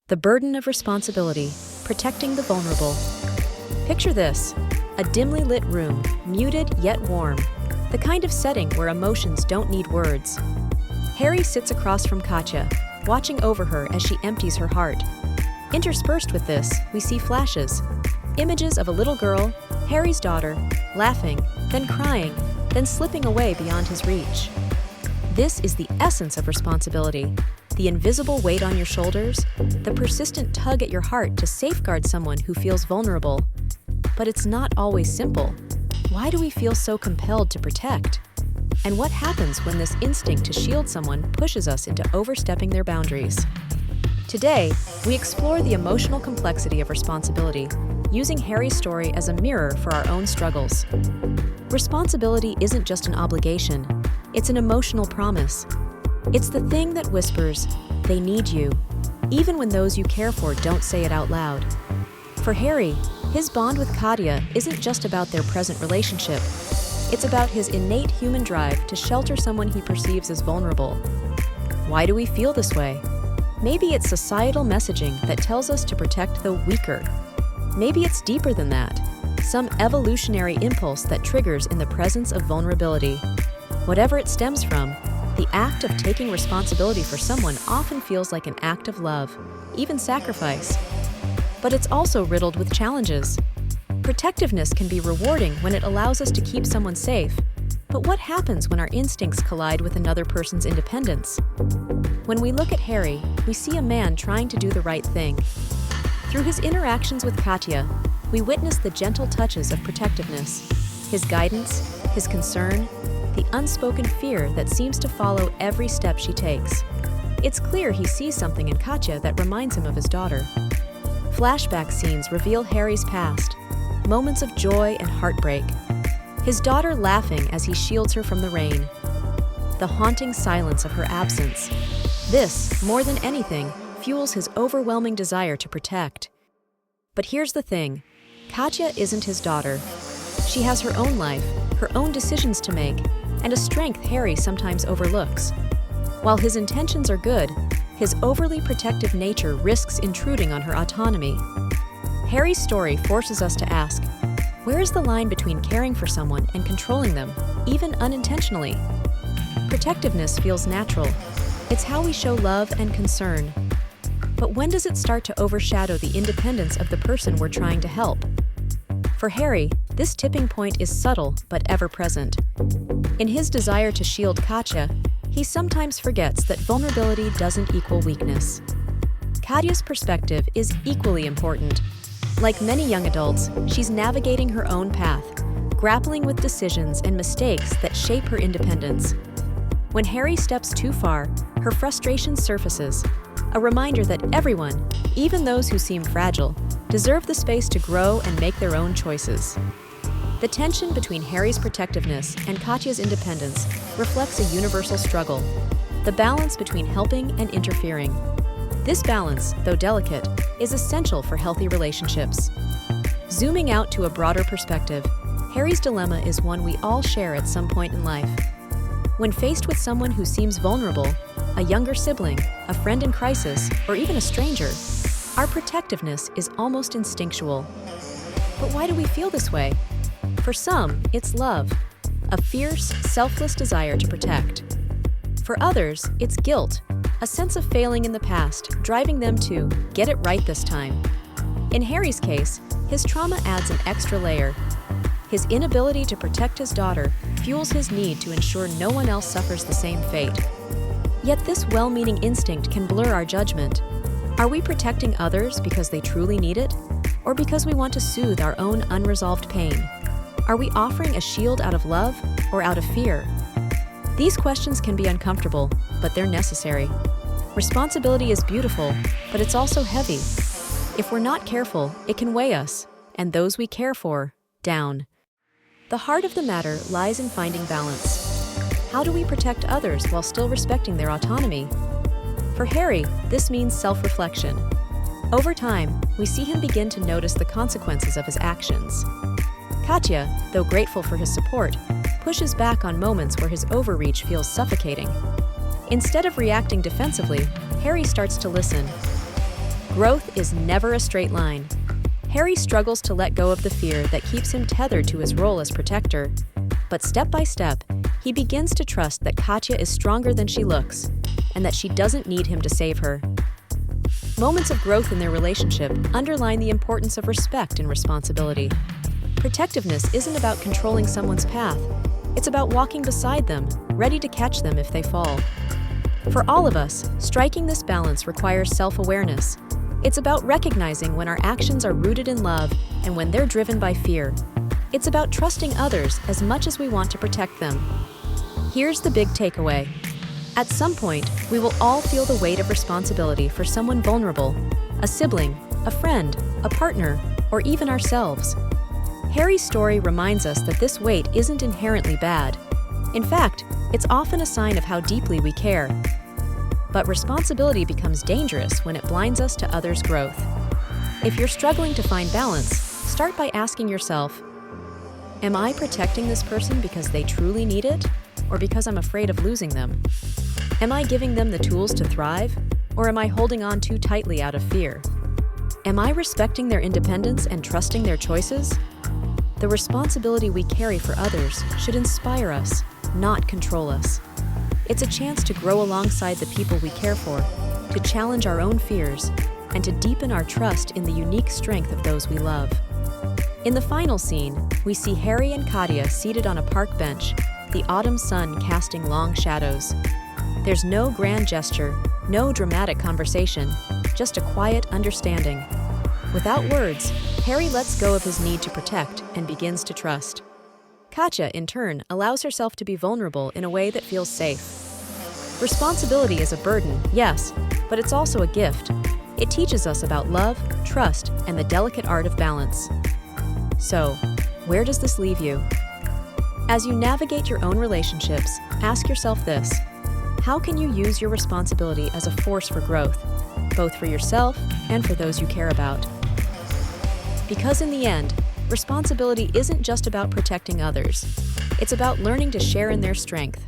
The burden of responsibility, protecting the vulnerable. Picture this, a dimly lit room, muted yet warm, the kind of setting where emotions don't need words. Harry sits across from Catia, watching over her as she empties her heart. Interspersed with this, we see flashes, images of a little girl, Harry's daughter, laughing, then crying, then slipping away beyond his reach. This is the essence of responsibility. The invisible weight on your shoulders, the persistent tug at your heart to safeguard someone who feels vulnerable. But it's not always simple. Why do we feel so compelled to protect? And what happens when this instinct to shield someone pushes us into overstepping their boundaries? Today, we explore the emotional complexity of responsibility, using Harry's story as a mirror for our own struggles. Responsibility isn't just an obligation, it's an emotional promise. It's the thing that whispers, they need you, even when those you care for don't say it out loud. For Harry, his bond with Catia isn't just about their present relationship. It's about his innate human drive to shelter someone he perceives as vulnerable. Why do we feel this way? Maybe it's societal messaging that tells us to protect the weaker. Maybe it's deeper than that, some evolutionary impulse that triggers in the presence of vulnerability. Whatever it stems from, the act of taking responsibility for someone often feels like an act of love, even sacrifice. But it's also riddled with challenges. Protectiveness can be rewarding when it allows us to keep someone safe. But what happens when our instincts collide with another person's independence? When we look at Harry, we see a man trying to do the right thing. Through his interactions with Catia, we witness the gentle touches of protectiveness, his guidance, his concern, the unspoken fear that seems to follow every step she takes. It's clear he sees something in Catia that reminds him of his daughter. Flashback scenes reveal Harry's past, moments of joy and heartbreak. His daughter laughing as he shields her from the rain. The haunting silence of her absence. This, more than anything, fuels his overwhelming desire to protect. But here's the thing, Catia isn't his daughter. She has her own life, her own decisions to make, and a strength Harry sometimes overlooks. While his intentions are good, his overly protective nature risks intruding on her autonomy. Harry's story forces us to ask, where is the line between caring for someone and controlling them, even unintentionally? Protectiveness feels natural. It's how we show love and concern. But when does it start to overshadow the independence of the person we're trying to help? For Harry, this tipping point is subtle but ever-present. In his desire to shield Catia, he sometimes forgets that vulnerability doesn't equal weakness. Catia's perspective is equally important. Like many young adults, she's navigating her own path, grappling with decisions and mistakes that shape her independence. When Harry steps too far, her frustration surfaces, a reminder that everyone, even those who seem fragile, deserve the space to grow and make their own choices. The tension between Harry's protectiveness and Catia's independence reflects a universal struggle, the balance between helping and interfering. This balance, though delicate, is essential for healthy relationships. Zooming out to a broader perspective, Harry's dilemma is one we all share at some point in life. When faced with someone who seems vulnerable, a younger sibling, a friend in crisis, or even a stranger, our protectiveness is almost instinctual. But why do we feel this way? For some, it's love, a fierce, selfless desire to protect. For others, it's guilt, a sense of failing in the past, driving them to get it right this time. In Harry's case, his trauma adds an extra layer. His inability to protect his daughter fuels his need to ensure no one else suffers the same fate. Yet this well-meaning instinct can blur our judgment. Are we protecting others because they truly need it, or because we want to soothe our own unresolved pain? Are we offering a shield out of love or out of fear? These questions can be uncomfortable, but they're necessary. Responsibility is beautiful, but it's also heavy. If we're not careful, it can weigh us, and those we care for, down. The heart of the matter lies in finding balance. How do we protect others while still respecting their autonomy? For Harry, this means self-reflection. Over time, we see him begin to notice the consequences of his actions. Catia, though grateful for his support, pushes back on moments where his overreach feels suffocating. Instead of reacting defensively, Harry starts to listen. Growth is never a straight line. Harry struggles to let go of the fear that keeps him tethered to his role as protector. But step by step, he begins to trust that Catia is stronger than she looks, and that she doesn't need him to save her. Moments of growth in their relationship underline the importance of respect and responsibility. Protectiveness isn't about controlling someone's path. It's about walking beside them, ready to catch them if they fall. For all of us, striking this balance requires self-awareness. It's about recognizing when our actions are rooted in love and when they're driven by fear. It's about trusting others as much as we want to protect them. Here's the big takeaway. At some point, we will all feel the weight of responsibility for someone vulnerable, a sibling, a friend, a partner, or even ourselves. Harry's story reminds us that this weight isn't inherently bad. In fact, it's often a sign of how deeply we care. But responsibility becomes dangerous when it blinds us to others' growth. If you're struggling to find balance, start by asking yourself, am I protecting this person because they truly need it, or because I'm afraid of losing them? Am I giving them the tools to thrive, or am I holding on too tightly out of fear? Am I respecting their independence and trusting their choices? The responsibility we carry for others should inspire us, not control us. It's a chance to grow alongside the people we care for, to challenge our own fears, and to deepen our trust in the unique strength of those we love. In the final scene, we see Harry and Catia seated on a park bench, the autumn sun casting long shadows. There's no grand gesture, no dramatic conversation, just a quiet understanding. Without words, Harry lets go of his need to protect and begins to trust. Catia, in turn, allows herself to be vulnerable in a way that feels safe. Responsibility is a burden, yes, but it's also a gift. It teaches us about love, trust, and the delicate art of balance. So, where does this leave you? As you navigate your own relationships, ask yourself this: how can you use your responsibility as a force for growth, both for yourself and for those you care about? Because in the end, responsibility isn't just about protecting others. It's about learning to share in their strength.